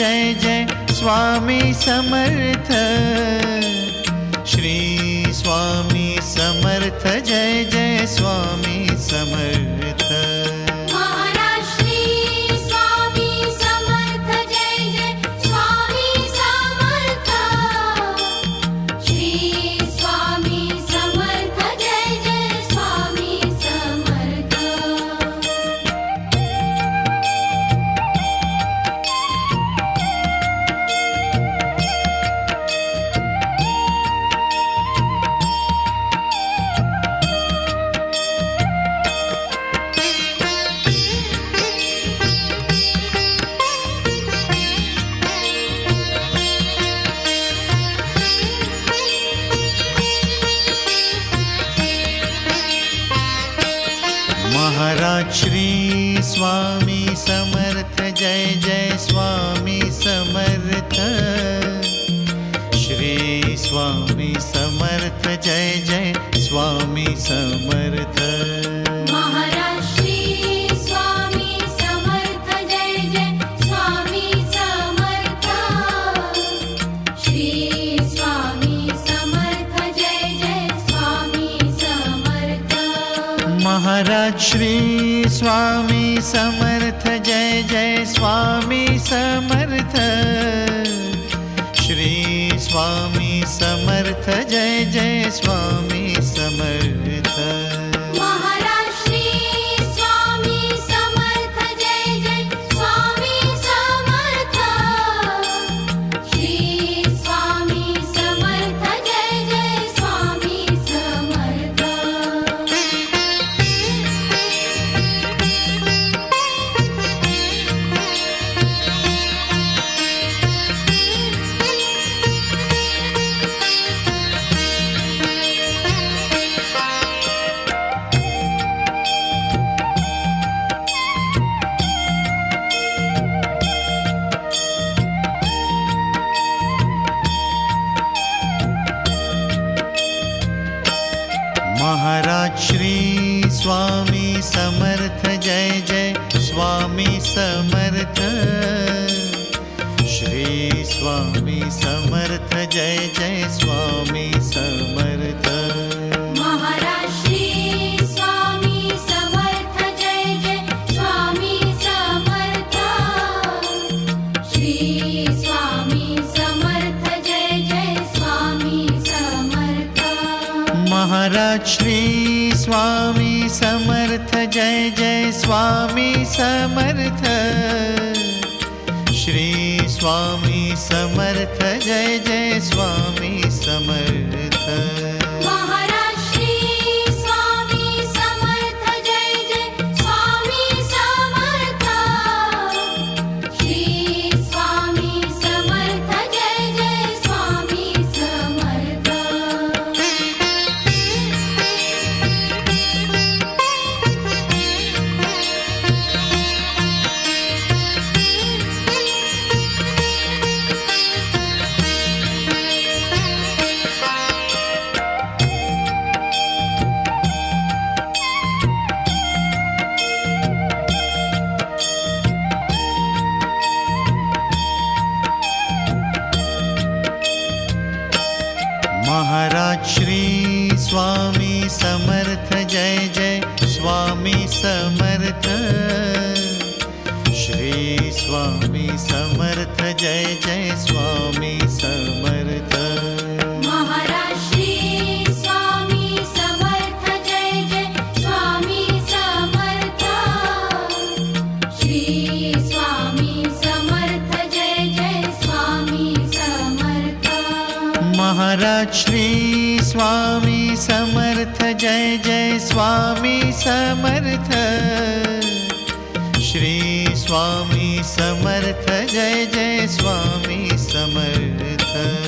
Jai Jai Swami Samarth. Shri Swami Samarth Jai Jai Swami Samarth. Maharaj Shri Swami Samarth Jai Jai Swami Samarth. Shri Swami Samarth Jai Jai Swami Samarth. Maharaj Shri Swami Samarth Jai Jai Swami Samarth. Shri Swami Samarth Jai Jai Swami Samarth. Maharaj Shri Swami Samarth Jai Jai Swami Samarth. Shri Swami Samarth Jai Jai Swami Samarth. Maharaj Shri Swami Samarth Jai Jai Swami Samarth. Shri Swami Samarth Jai Jai Swami Samarth. Maharaj Shri Swami Samarth Jai Jai Swami Samarth. Shri Swami Samarth Jai Jai Swami Samarth. Maharaj Shri Swami Samarth Jai Jai Swami Samarth. Shri Swami Samarth Jai Jai Swami Samarth. Maharaj Shri Swami Samarth Jai Jai Swami Samarth. Shri Swami Samarth Jai Jai Swami Samarth. Maharaj Shri Swami Samarth Jai Jai Swami Samarth. Shri Swami Samarth Jai Jai Swami Samarth. Maharaj Shri Swami Samarth Jai Jai Swami Samarth. Shri Swami Samarth Jai Jai Swami Samarth. Maharaj Shri Swami Samarth Jai Jai Swami Samarth. Shri Swami Samarth Jai Jai Swami Samarth. Maharaj Shri Swami Samarth Jai Jai Swami Samarth. Shri Swami Samarth Jai Jai Swami Samarth. Maharaj Shri Swami Samarth Jai Jai Swami Samarth. Shri Swami Samarth Jai Jai Swami Samarth.